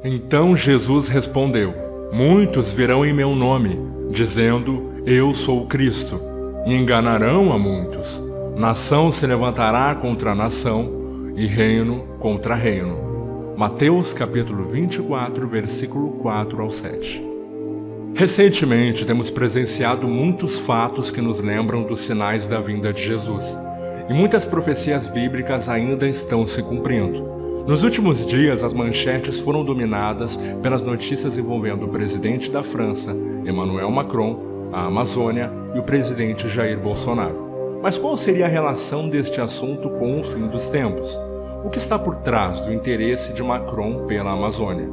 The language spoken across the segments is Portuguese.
Então Jesus respondeu: Muitos virão em meu nome, dizendo: Eu sou o Cristo, e enganarão a muitos. Nação se levantará contra nação, e reino contra reino. Mateus capítulo 24, versículo 4 ao 7. Recentemente temos presenciado muitos fatos que nos lembram dos sinais da vinda de Jesus, e muitas profecias bíblicas ainda estão se cumprindo. Nos últimos dias, as manchetes foram dominadas pelas notícias envolvendo o presidente da França, Emmanuel Macron, a Amazônia e o presidente Jair Bolsonaro. Mas qual seria a relação deste assunto com o fim dos tempos? O que está por trás do interesse de Macron pela Amazônia?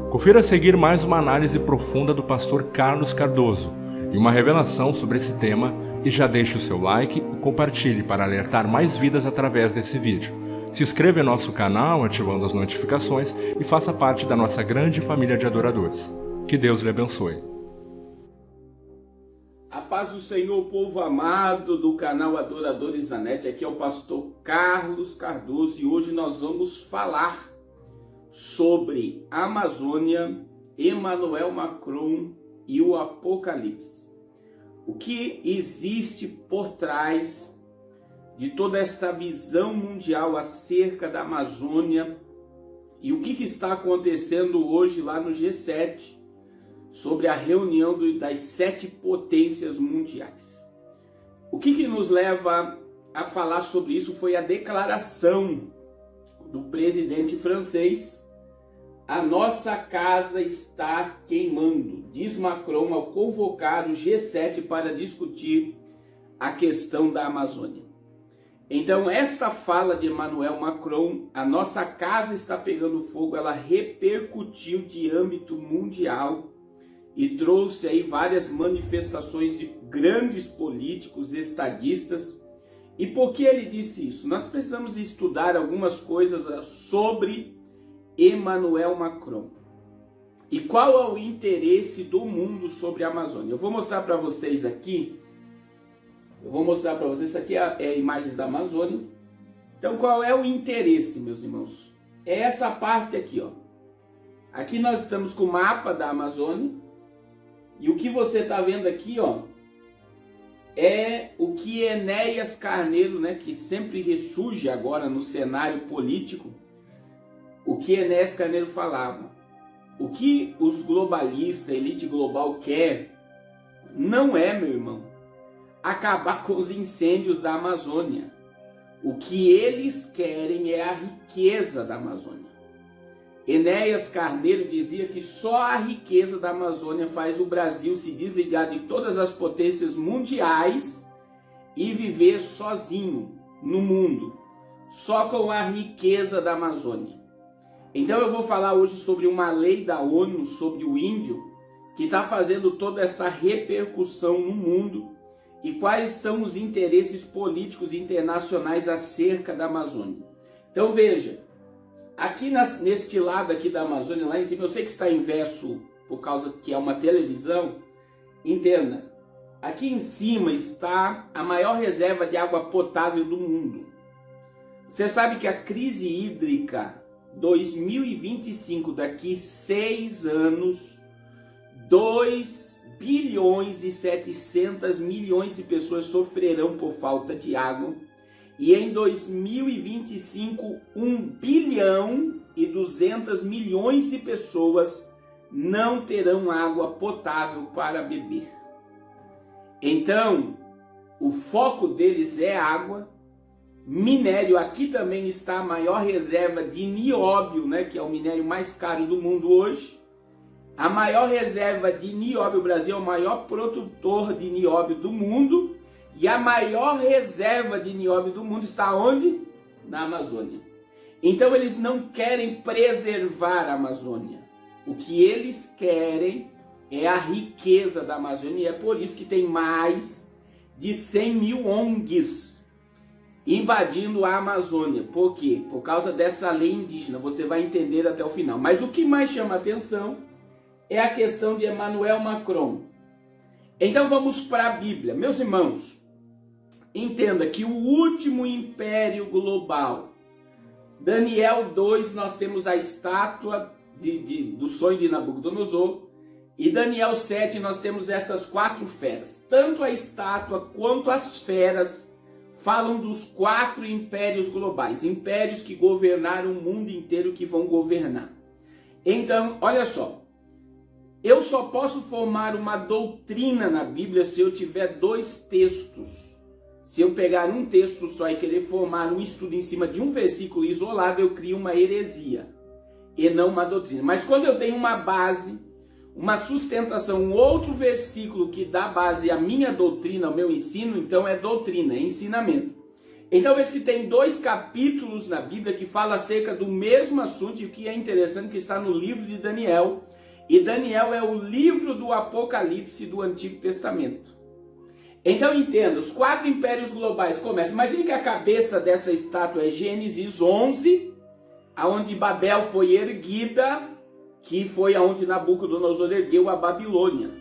Confira a seguir mais uma análise profunda do pastor Carlos Cardoso e uma revelação sobre esse tema, e já deixe o seu like e compartilhe para alertar mais vidas através desse vídeo. Se inscreva em nosso canal ativando as notificações e faça parte da nossa grande família de adoradores. Que Deus lhe abençoe. A paz do Senhor, povo amado do canal Adoradores da Net. Aqui é o pastor Carlos Cardoso e hoje nós vamos falar sobre a Amazônia, Emmanuel Macron e o Apocalipse. O que existe por trás de toda esta visão mundial acerca da Amazônia e o que está acontecendo hoje lá no G7 sobre a reunião das 7 potências mundiais. O que nos leva a falar sobre isso foi a declaração do presidente francês: a nossa casa está queimando, diz Macron ao convocar o G7 para discutir a questão da Amazônia. Então, esta fala de Emmanuel Macron, a nossa casa está pegando fogo, ela repercutiu de âmbito mundial e trouxe aí várias manifestações de grandes políticos, estadistas. E por que ele disse isso? Nós precisamos estudar algumas coisas sobre Emmanuel Macron. E qual é o interesse do mundo sobre a Amazônia? Eu vou mostrar para vocês aqui. Isso aqui é imagens da Amazônia. Então, qual é o interesse, meus irmãos? É essa parte aqui, ó. Aqui nós estamos com o mapa da Amazônia. E o que você está vendo aqui, ó, é o que Enéas Carneiro, né, que sempre ressurge agora no cenário político, o que Enéas Carneiro falava. O que os globalistas, a elite global quer, não é, meu irmão, acabar com os incêndios da Amazônia. O que eles querem é a riqueza da Amazônia. Enéas Carneiro dizia que só a riqueza da Amazônia faz o Brasil se desligar de todas as potências mundiais e viver sozinho no mundo, só com a riqueza da Amazônia. Então eu vou falar hoje sobre uma lei da ONU sobre o índio que está fazendo toda essa repercussão no mundo. E quais são os interesses políticos internacionais acerca da Amazônia? Então veja, aqui neste lado aqui da Amazônia, lá em cima, eu sei que está inverso por causa que é uma televisão, entenda, aqui em cima está a maior reserva de água potável do mundo. Você sabe que a crise hídrica 2025, daqui 6 anos, 2 bilhões e 700 milhões de pessoas sofrerão por falta de água. E em 2025, 1 bilhão e 200 milhões de pessoas não terão água potável para beber. Então, o foco deles é água, minério. Aqui também está a maior reserva de nióbio, né, que é o minério mais caro do mundo hoje. A maior reserva de nióbio, o Brasil é o maior produtor de nióbio do mundo. E a maior reserva de nióbio do mundo está onde? Na Amazônia. Então eles não querem preservar a Amazônia. O que eles querem é a riqueza da Amazônia. E é por isso que tem mais de 100 mil ONGs invadindo a Amazônia. Por quê? Por causa dessa lei indígena. Você vai entender até o final. Mas o que mais chama atenção é a questão de Emmanuel Macron. Então vamos para a Bíblia. Meus irmãos, entenda que o último império global, Daniel 2, nós temos a estátua do sonho de Nabucodonosor. E Daniel 7 nós temos essas 4 feras. Tanto a estátua quanto as feras falam dos 4 impérios globais. Impérios que governaram o mundo inteiro, que vão governar. Então, olha só. Eu só posso formar uma doutrina na Bíblia se eu tiver 2 textos. Se eu pegar um texto só e querer formar um estudo em cima de um versículo isolado, eu crio uma heresia e não uma doutrina. Mas quando eu tenho uma base, uma sustentação, um outro versículo que dá base à minha doutrina, ao meu ensino, então é doutrina, é ensinamento. Então veja que tem 2 capítulos na Bíblia que falam acerca do mesmo assunto, e o que é interessante que está no livro de Daniel. E Daniel é o livro do Apocalipse do Antigo Testamento. Então entenda, os 4 impérios globais começam. Imagine que a cabeça dessa estátua é Gênesis 11, aonde Babel foi erguida, que foi aonde Nabucodonosor ergueu a Babilônia.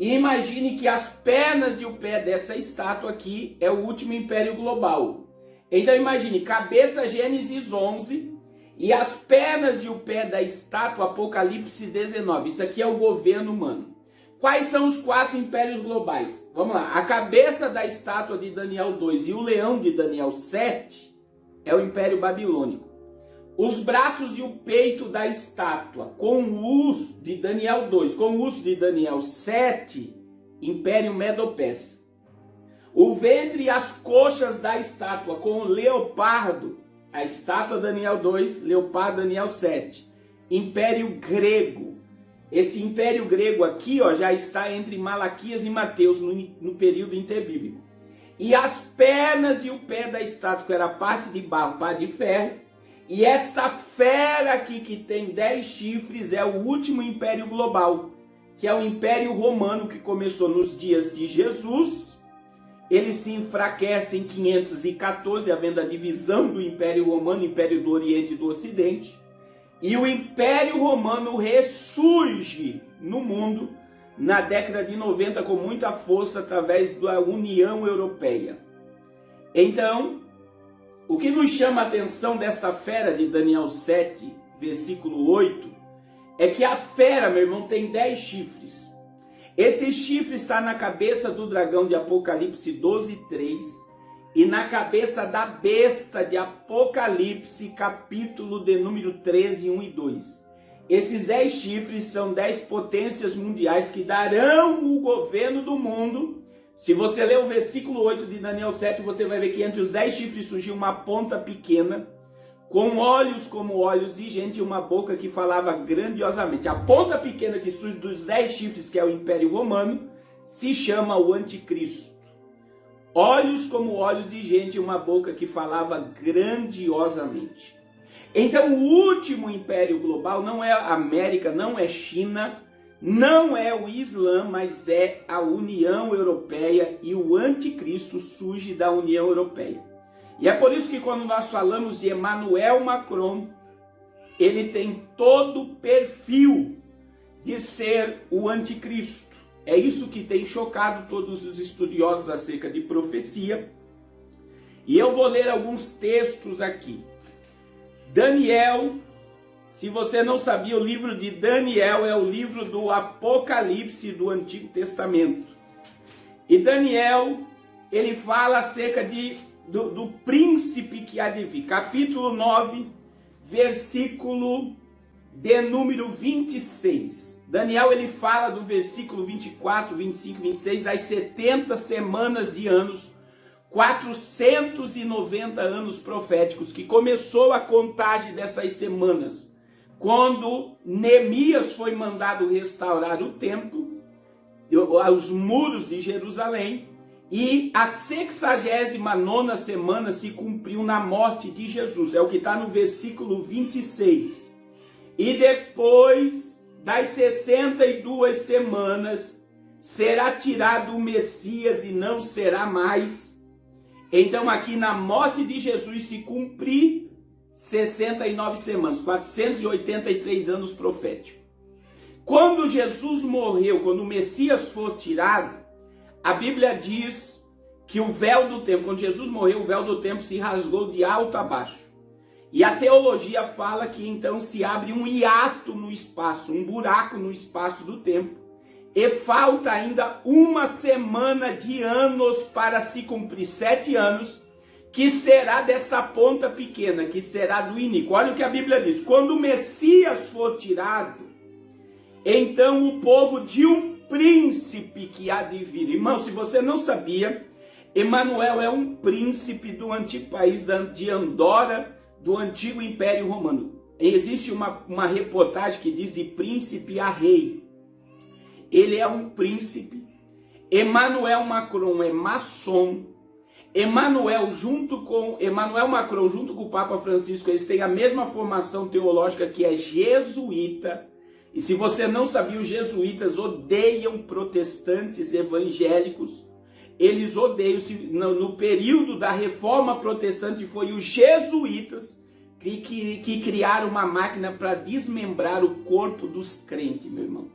E imagine que as pernas e o pé dessa estátua aqui é o último império global. Então imagine, cabeça Gênesis 11 e as pernas e o pé da estátua Apocalipse 19. Isso aqui é o governo humano. Quais são os 4 impérios globais? Vamos lá. A cabeça da estátua de Daniel 2 e o leão de Daniel 7 é o Império Babilônico. Os braços e o peito da estátua com luz de Daniel 2, com luz de Daniel 7, Império Medo-Persa. O ventre e as coxas da estátua com o leopardo, a estátua Daniel 2, leopardo Daniel 7, Império Grego. Esse Império Grego aqui já está entre Malaquias e Mateus no período interbíblico. E as pernas e o pé da estátua, que era parte de barro, parte de ferro. E esta fera aqui que tem 10 chifres é o último império global, que é o Império Romano, que começou nos dias de Jesus. Ele se enfraquece em 514, havendo a divisão do Império Romano, Império do Oriente e do Ocidente. E o Império Romano ressurge no mundo na década de 90 com muita força através da União Europeia. Então, o que nos chama a atenção desta fera de Daniel 7, versículo 8, é que a fera, meu irmão, tem 10 chifres. Esse chifre está na cabeça do dragão de Apocalipse 12, 3, e na cabeça da besta de Apocalipse, capítulo de número 13, 1 e 2. Esses 10 chifres são 10 potências mundiais que darão o governo do mundo. Se você ler o versículo 8 de Daniel 7, você vai ver que entre os 10 chifres surgiu uma ponta pequena, com olhos como olhos de gente e uma boca que falava grandiosamente. A ponta pequena que surge dos 10 chifres, que é o Império Romano, se chama o Anticristo. Olhos como olhos de gente e uma boca que falava grandiosamente. Então o último império global não é a América, não é China, não é o Islã, mas é a União Europeia, e o Anticristo surge da União Europeia. E é por isso que quando nós falamos de Emmanuel Macron, ele tem todo o perfil de ser o Anticristo. É isso que tem chocado todos os estudiosos acerca de profecia. E eu vou ler alguns textos aqui. Daniel, se você não sabia, o livro de Daniel é o livro do Apocalipse do Antigo Testamento. E Daniel, ele fala acerca do príncipe que há de vir. Capítulo 9, versículo de número 26. Daniel, ele fala do versículo 24, 25, 26, das 70 semanas de anos, 490 anos proféticos, que começou a contagem dessas semanas, quando Neemias foi mandado restaurar o templo, os muros de Jerusalém, e a 69ª semana se cumpriu na morte de Jesus, é o que está no versículo 26. E depois das 62 semanas, será tirado o Messias e não será mais. Então aqui na morte de Jesus se cumprir 69 semanas, 483 anos proféticos. Quando Jesus morreu, quando o Messias for tirado, a Bíblia diz que o véu do templo, quando Jesus morreu, o véu do templo se rasgou de alto a baixo. E a teologia fala que então se abre um hiato no espaço, um buraco no espaço do tempo, e falta ainda uma semana de anos para se cumprir 7 anos, que será desta ponta pequena, que será do iníquo. Olha o que a Bíblia diz: quando o Messias for tirado, então o povo de um príncipe que há de vir. Irmão, se você não sabia, Emanuel é um príncipe do antigo país de Andorra, do antigo Império Romano. Existe uma reportagem que diz de príncipe a rei. Ele é um príncipe. Emmanuel Macron é maçom. Emmanuel Macron junto com o Papa Francisco, eles têm a mesma formação teológica, que é jesuíta. E se você não sabia, os jesuítas odeiam protestantes evangélicos. Eles odeiam. No período da Reforma Protestante, foi os jesuítas que criaram uma máquina para desmembrar o corpo dos crentes, meu irmão.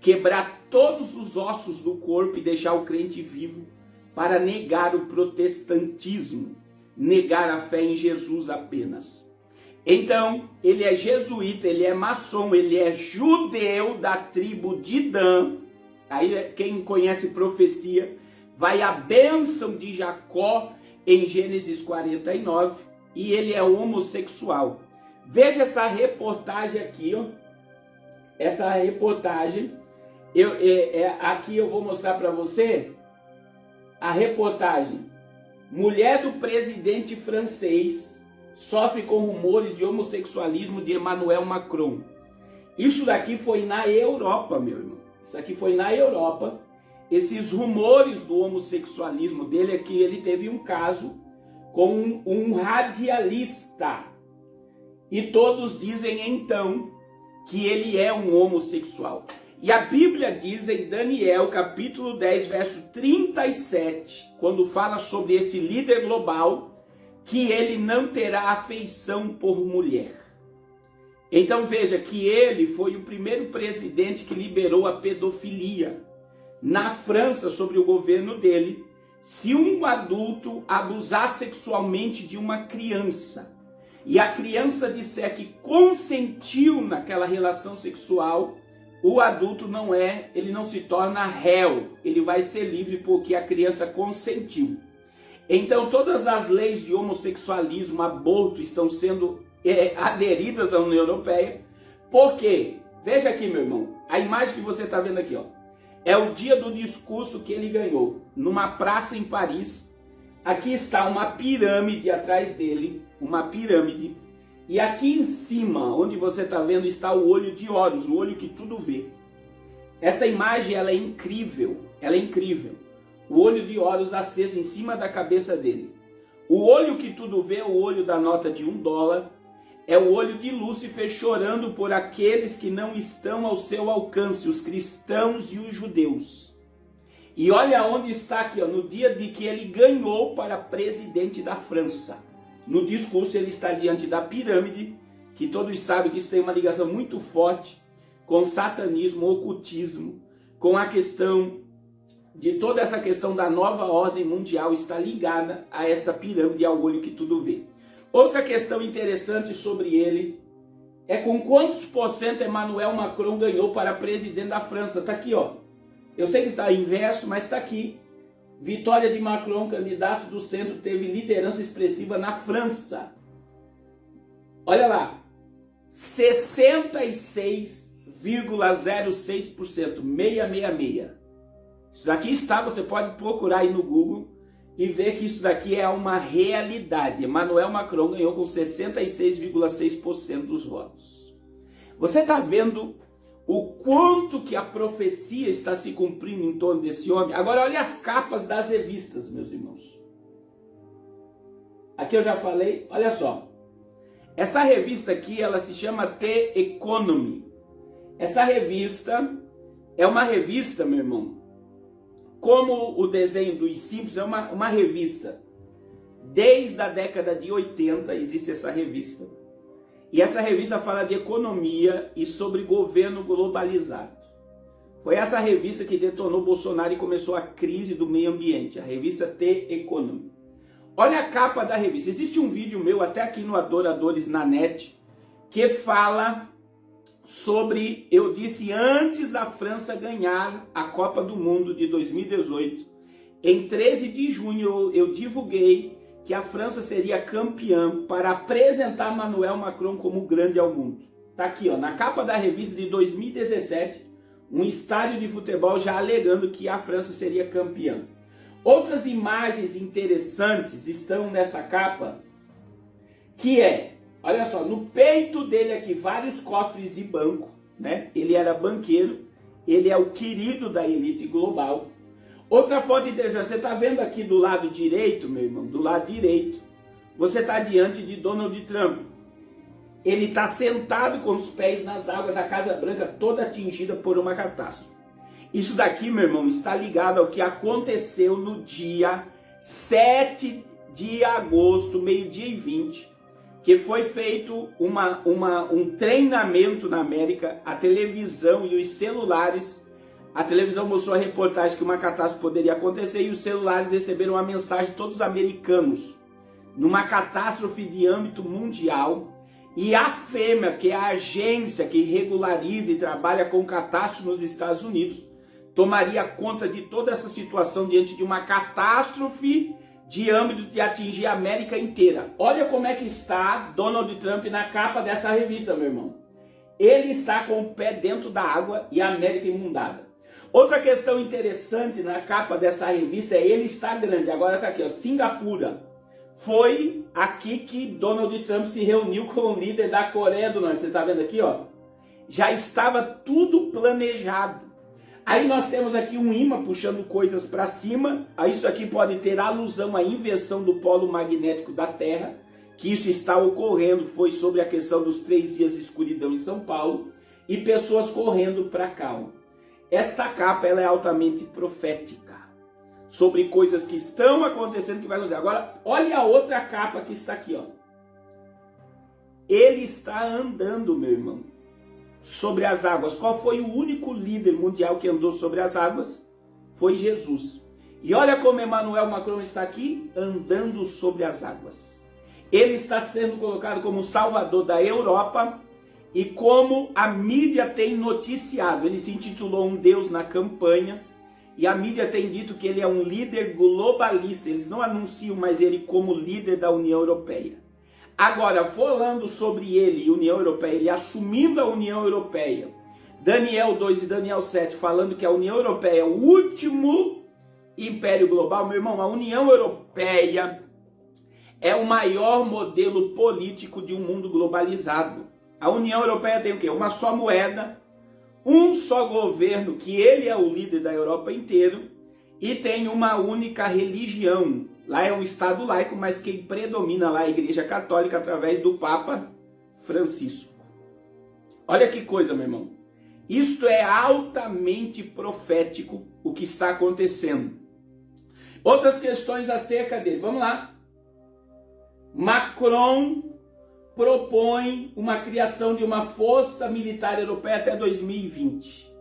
Quebrar todos os ossos do corpo e deixar o crente vivo, para negar o protestantismo, negar a fé em Jesus apenas. Então, ele é jesuíta, ele é maçom, ele é judeu da tribo de Dan. Aí quem conhece profecia, vai a bênção de Jacó em Gênesis 49, e ele é homossexual. Veja essa reportagem aqui, ó. Essa reportagem, aqui eu vou mostrar para você a reportagem. Mulher do presidente francês sofre com rumores de homossexualismo de Emmanuel Macron. Isso daqui foi na Europa, meu irmão. Isso aqui foi na Europa. Esses rumores do homossexualismo dele é que ele teve um caso com um radialista. E todos dizem então que ele é um homossexual. E a Bíblia diz em Daniel, capítulo 10, verso 37, quando fala sobre esse líder global, que ele não terá afeição por mulher. Então veja que ele foi o primeiro presidente que liberou a pedofilia. Na França, sobre o governo dele, se um adulto abusar sexualmente de uma criança, e a criança disser que consentiu naquela relação sexual, o adulto ele não se torna réu, ele vai ser livre porque a criança consentiu. Então todas as leis de homossexualismo, aborto, estão sendo aderidas à União Europeia, porque, veja aqui, meu irmão, a imagem que você está vendo aqui, ó, é o dia do discurso que ele ganhou, numa praça em Paris. Aqui está uma pirâmide atrás dele, uma pirâmide, e aqui em cima, onde você está vendo, está o olho de Horus, o olho que tudo vê. Essa imagem, ela é incrível, ela é incrível. O olho de Horus aceso em cima da cabeça dele. O olho que tudo vê, o olho da nota de $1, é o olho de Lúcifer chorando por aqueles que não estão ao seu alcance, os cristãos e os judeus. E olha onde está aqui, ó, no dia de que ele ganhou para presidente da França. No discurso ele está diante da pirâmide, que todos sabem que isso tem uma ligação muito forte com satanismo, ocultismo, com a questão de toda essa questão da nova ordem mundial está ligada a esta pirâmide, ao olho que tudo vê. Outra questão interessante sobre ele é com quantos % Emmanuel Macron ganhou para presidente da França. Está aqui, ó. Eu sei que está inverso, mas está aqui. Vitória de Macron, candidato do centro, teve liderança expressiva na França. Olha lá, 66,06%, 666. Isso daqui está, você pode procurar aí no Google e ver que isso daqui é uma realidade. Emmanuel Macron ganhou com 66,6% dos votos. Você está vendo o quanto que a profecia está se cumprindo em torno desse homem? Agora olha as capas das revistas, meus irmãos. Aqui eu já falei, olha só. Essa revista aqui, ela se chama The Economy. Essa revista é uma revista, meu irmão, como o desenho dos Simpsons, é uma revista. Desde a década de 80 existe essa revista. E essa revista fala de economia e sobre governo globalizado. Foi essa revista que detonou Bolsonaro e começou a crise do meio ambiente, a revista The Economy. Olha a capa da revista. Existe um vídeo meu, até aqui no Adoradores na Net, que fala sobre, eu disse antes da França ganhar a Copa do Mundo de 2018, em 13 de junho eu divulguei que a França seria campeã para apresentar Emmanuel Macron como grande ao mundo. Tá aqui, ó, na capa da revista de 2017, um estádio de futebol já alegando que a França seria campeã. Outras imagens interessantes estão nessa capa, que é, olha só, no peito dele aqui, vários cofres de banco, né? Ele era banqueiro, ele é o querido da elite global. Outra foto interessante, você está vendo aqui do lado direito, meu irmão, do lado direito, você está diante de Donald Trump. Ele está sentado com os pés nas águas, a Casa Branca toda atingida por uma catástrofe. Isso daqui, meu irmão, está ligado ao que aconteceu no dia 7 de agosto, meio-dia e 20, que foi feito um treinamento na América, a televisão e os celulares. A televisão mostrou a reportagem que uma catástrofe poderia acontecer e os celulares receberam a mensagem de todos os americanos numa catástrofe de âmbito mundial. E a FEMA, que é a agência que regulariza e trabalha com catástrofe nos Estados Unidos, tomaria conta de toda essa situação diante de uma catástrofe de âmbito de atingir a América inteira. Olha como é que está Donald Trump na capa dessa revista, meu irmão. Ele está com o pé dentro da água e a América inundada. Outra questão interessante na capa dessa revista é ele está grande. Agora está aqui, ó, Singapura. Foi aqui que Donald Trump se reuniu com o líder da Coreia do Norte. Você está vendo aqui, ó? Já estava tudo planejado. Aí nós temos aqui um imã puxando coisas para cima. Isso aqui pode ter alusão à inversão do polo magnético da Terra, que isso está ocorrendo, foi sobre a questão dos 3 dias de escuridão em São Paulo, e pessoas correndo para cá. Esta capa ela é altamente profética, sobre coisas que estão acontecendo, que vai acontecer. Agora, olha a outra capa que está aqui, ó. Ele está andando, meu irmão, sobre as águas. Qual foi o único líder mundial que andou sobre as águas? Foi Jesus. E olha como Emmanuel Macron está aqui, andando sobre as águas. Ele está sendo colocado como salvador da Europa, e como a mídia tem noticiado, ele se intitulou Um Deus na Campanha, e a mídia tem dito que ele é um líder globalista. Eles não anunciam mais ele como líder da União Europeia. Agora, falando sobre ele e União Europeia, ele assumindo a União Europeia, Daniel 2 e Daniel 7, falando que a União Europeia é o último império global. Meu irmão, a União Europeia é o maior modelo político de um mundo globalizado. A União Europeia tem o quê? Uma só moeda, um só governo, que ele é o líder da Europa inteira, e tem uma única religião. Lá é um Estado laico, mas quem predomina lá é a Igreja Católica através do Papa Francisco. Olha que coisa, meu irmão. Isto é altamente profético, o que está acontecendo. Outras questões acerca dele. Vamos lá. Macron propõe uma criação de uma força militar europeia até 2020.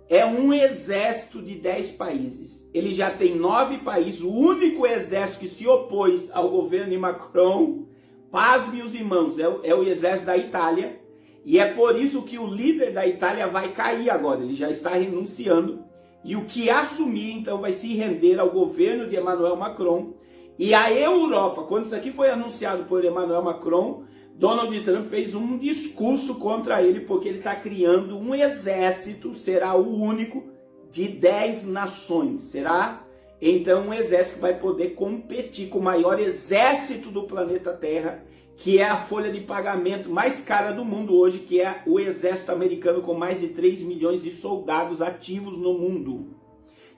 É um exército de 10 países. Ele já tem 9 países. O único exército que se opôs ao governo de Macron, pasme os irmãos, é o exército da Itália. E é por isso que o líder da Itália vai cair agora. Ele já está renunciando. E o que assumir, então, vai se render ao governo de Emmanuel Macron. E a Europa, quando isso aqui foi anunciado por Emmanuel Macron, Donald Trump fez um discurso contra ele, porque ele está criando um exército, será o único, de 10 nações. Será, então, um exército que vai poder competir com o maior exército do planeta Terra, que é a folha de pagamento mais cara do mundo hoje, que é o exército americano, com mais de 3 milhões de soldados ativos no mundo.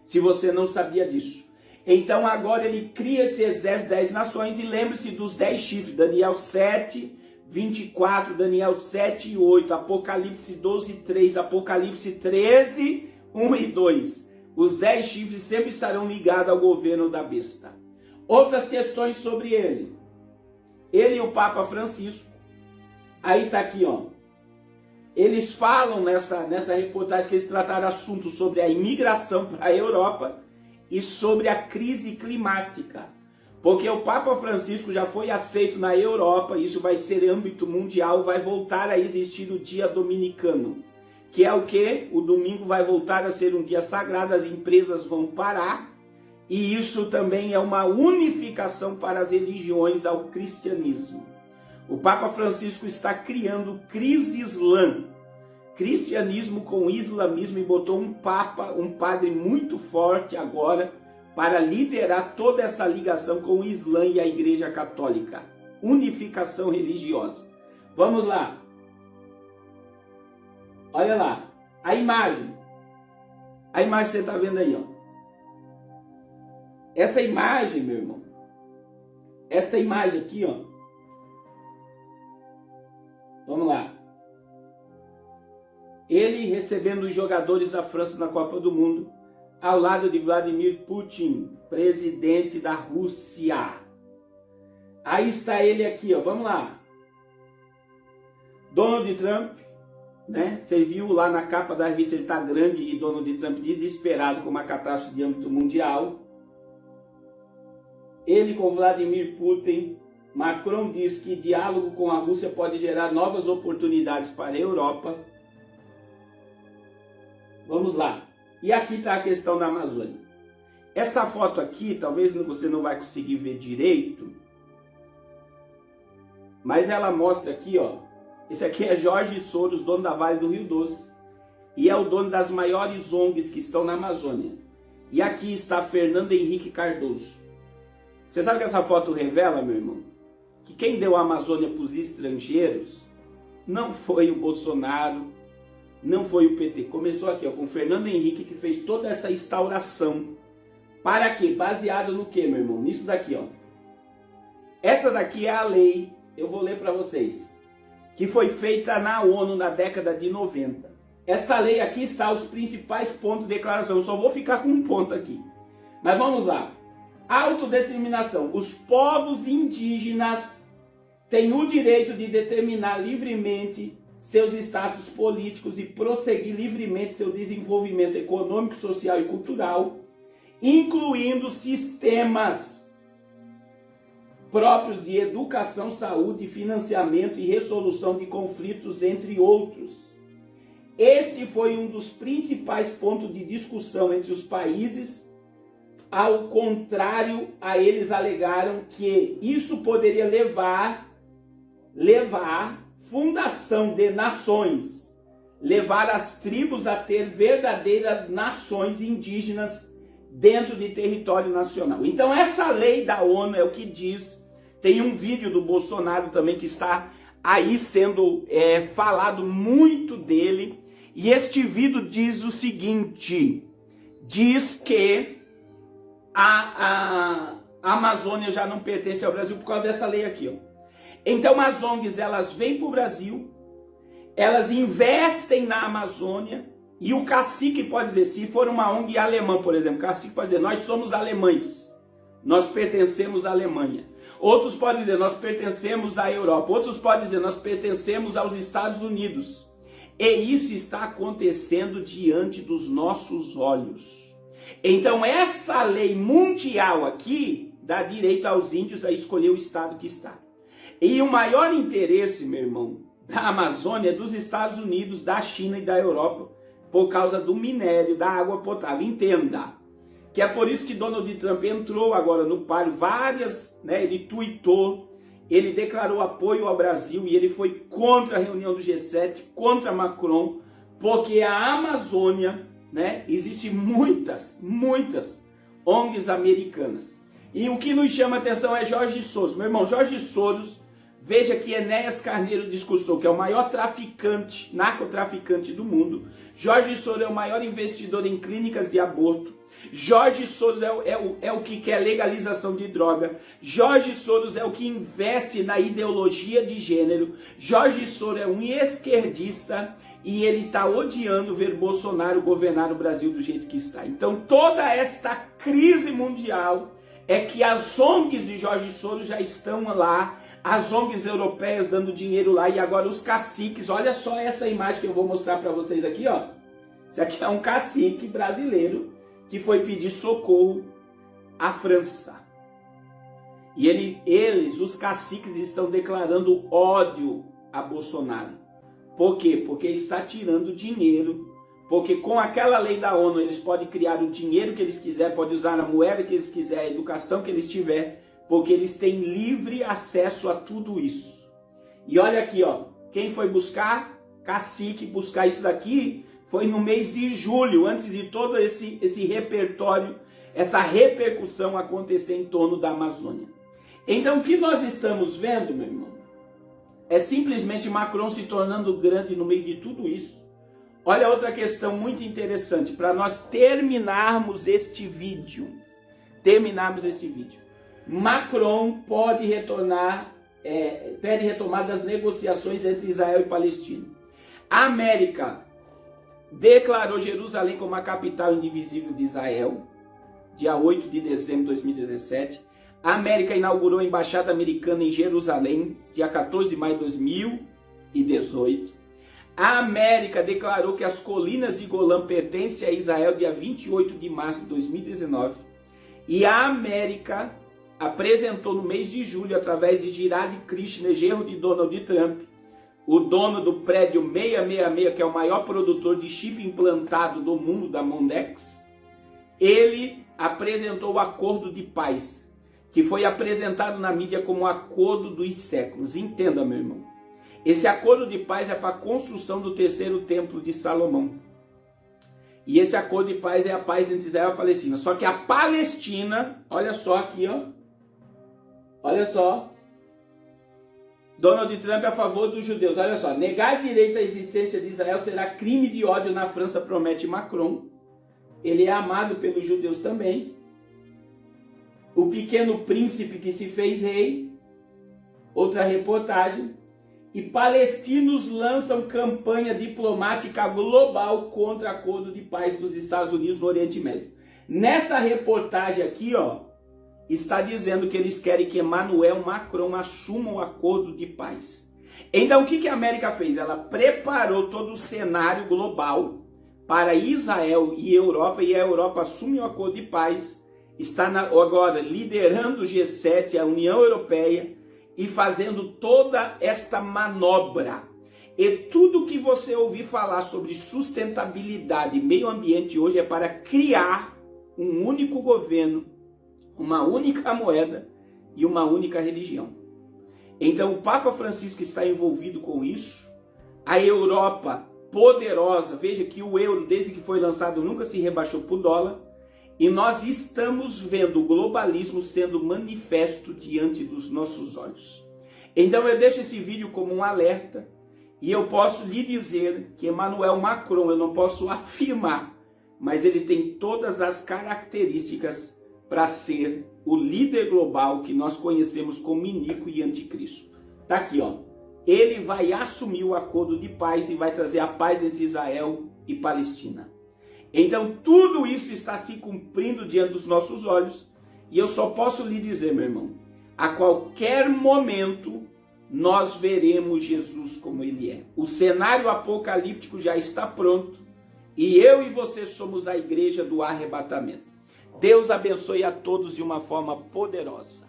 Se você não sabia disso. Então agora ele cria esse exército de 10 nações, e lembre-se dos 10 chifres, Daniel 7, 24, Daniel 7 e 8, Apocalipse 12 e 3, Apocalipse 13, 1 e 2. Os 10 chifres sempre estarão ligados ao governo da besta. Outras questões sobre ele. Ele e o Papa Francisco. Aí está aqui, ó. Eles falam nessa reportagem que eles trataram assuntos sobre a imigração para a Europa e sobre a crise climática. Porque o Papa Francisco já foi aceito na Europa, isso vai ser âmbito mundial, vai voltar a existir o dia dominicano. Que é o quê? O domingo vai voltar a ser um dia sagrado, as empresas vão parar, e isso também é uma unificação para as religiões ao cristianismo. O Papa Francisco está criando crise islã, cristianismo com islamismo, e botou um papa, um padre muito forte agora, para liderar toda essa ligação com o Islã e a Igreja Católica. Unificação religiosa. Vamos lá. Olha lá. A imagem. A imagem que você está vendo aí, ó. Essa imagem, meu irmão. Esta imagem aqui, ó. Vamos lá. Ele recebendo os jogadores da França na Copa do Mundo, ao lado de Vladimir Putin, presidente da Rússia. Aí está ele aqui, ó. Vamos lá. Donald Trump, né? Você viu lá na capa da revista, ele está grande, e Donald Trump desesperado com uma catástrofe de âmbito mundial. Ele com Vladimir Putin. Macron diz que diálogo com a Rússia pode gerar novas oportunidades para a Europa. Vamos lá. E aqui está a questão da Amazônia. Esta foto aqui, talvez você não vai conseguir ver direito, mas ela mostra aqui, ó. Esse aqui é Jorge Soros, dono da Vale do Rio Doce, e é o dono das maiores ONGs que estão na Amazônia. E aqui está Fernando Henrique Cardoso. Você sabe o que essa foto revela, meu irmão? Que quem deu a Amazônia para os estrangeiros não foi o Bolsonaro, não foi o PT. Começou aqui, ó, com o Fernando Henrique, que fez toda essa instauração. Para quê? Baseado no quê, meu irmão? Nisso daqui, ó. Essa daqui é a lei, eu vou ler para vocês, que foi feita na ONU na década de 90. Esta lei aqui está os principais pontos de declaração. Eu só vou ficar com um ponto aqui. Mas vamos lá. Autodeterminação. Os povos indígenas têm o direito de determinar livremente seus status políticos e prosseguir livremente seu desenvolvimento econômico, social e cultural, incluindo sistemas próprios de educação, saúde, financiamento e resolução de conflitos, entre outros. Este foi um dos principais pontos de discussão entre os países. Ao contrário, a eles alegaram que isso poderia levar fundação de nações, levar as tribos a ter verdadeiras nações indígenas dentro de território nacional. Então essa lei da ONU é o que diz. Tem um vídeo do Bolsonaro também que está aí sendo falado muito dele, e este vídeo diz o seguinte: diz que a Amazônia já não pertence ao Brasil por causa dessa lei aqui, ó. Então as ONGs, elas vêm para o Brasil, elas investem na Amazônia, e o cacique pode dizer, se for uma ONG alemã, por exemplo, o cacique pode dizer, nós somos alemães, nós pertencemos à Alemanha. Outros podem dizer, nós pertencemos à Europa. Outros podem dizer, nós pertencemos aos Estados Unidos. E isso está acontecendo diante dos nossos olhos. Então essa lei mundial aqui dá direito aos índios a escolher o estado que está. E o maior interesse, meu irmão, da Amazônia é dos Estados Unidos, da China e da Europa, por causa do minério, da água potável. Entenda que é por isso que Donald Trump entrou agora no páreo, ele tuitou, ele declarou apoio ao Brasil, e ele foi contra a reunião do G7, contra Macron, porque a Amazônia, existe muitas ONGs americanas. E o que nos chama a atenção é Jorge Soros. Meu irmão, Jorge Soros, veja que Enéas Carneiro discursou, que é o maior narcotraficante do mundo. Jorge Soros é o maior investidor em clínicas de aborto. Jorge Soros é o que quer legalização de droga. Jorge Soros é o que investe na ideologia de gênero. Jorge Soros é um esquerdista e ele está odiando ver Bolsonaro governar o Brasil do jeito que está. Então toda esta crise mundial é que as ONGs de Jorge Soros já estão lá, as ONGs europeias dando dinheiro lá, e agora os caciques. Olha só essa imagem que eu vou mostrar para vocês aqui, ó. Isso aqui é um cacique brasileiro que foi pedir socorro à França. E eles, os caciques, estão declarando ódio a Bolsonaro. Por quê? Porque ele está tirando dinheiro. Porque com aquela lei da ONU, eles podem criar o dinheiro que eles quiserem, podem usar a moeda que eles quiserem, a educação que eles tiverem, porque eles têm livre acesso a tudo isso. E olha aqui, ó, quem foi buscar? Cacique, buscar isso daqui, foi no mês de julho, antes de todo esse repertório, essa repercussão acontecer em torno da Amazônia. Então, o que nós estamos vendo, meu irmão, é simplesmente Macron se tornando grande no meio de tudo isso. Olha outra questão muito interessante, para nós terminarmos este vídeo. Macron pode retomar das negociações entre Israel e Palestina. A América declarou Jerusalém como a capital indivisível de Israel, dia 8 de dezembro de 2017. A América inaugurou a Embaixada Americana em Jerusalém, dia 14 de maio de 2018. A América declarou que as colinas de Golã pertencem a Israel, dia 28 de março de 2019. E a América apresentou no mês de julho, através de Jared Kushner, genro de Donald Trump, o dono do prédio 666, que é o maior produtor de chip implantado do mundo, da Mondex, ele apresentou o acordo de paz, que foi apresentado na mídia como o acordo dos séculos. Entenda, meu irmão. Esse acordo de paz é para a construção do terceiro templo de Salomão. E esse acordo de paz é a paz entre Israel e a Palestina. Só que a Palestina, olha só aqui, ó. Olha só. Donald Trump é a favor dos judeus. Olha só. Negar direito à existência de Israel será crime de ódio na França, promete Macron. Ele é amado pelos judeus também. O pequeno príncipe que se fez rei. Outra reportagem. E palestinos lançam campanha diplomática global contra o acordo de paz dos Estados Unidos no Oriente Médio. Nessa reportagem aqui, ó, está dizendo que eles querem que Emmanuel Macron assuma o acordo de paz. Então, o que a América fez? Ela preparou todo o cenário global para Israel e Europa, e a Europa assume o acordo de paz, está agora liderando o G7, a União Europeia, e fazendo toda esta manobra. E tudo que você ouvir falar sobre sustentabilidade e meio ambiente hoje é para criar um único governo, uma única moeda e uma única religião. Então o Papa Francisco está envolvido com isso. A Europa poderosa, veja que o euro, desde que foi lançado, nunca se rebaixou por dólar. E nós estamos vendo o globalismo sendo manifesto diante dos nossos olhos. Então eu deixo esse vídeo como um alerta, e eu posso lhe dizer que Emmanuel Macron, eu não posso afirmar, mas ele tem todas as características para ser o líder global que nós conhecemos como iníquo e anticristo. Tá aqui, ó. Ele vai assumir o acordo de paz e vai trazer a paz entre Israel e Palestina. Então tudo isso está se cumprindo diante dos nossos olhos, e eu só posso lhe dizer, meu irmão, a qualquer momento nós veremos Jesus como ele é. O cenário apocalíptico já está pronto, e eu e você somos a igreja do arrebatamento. Deus abençoe a todos de uma forma poderosa.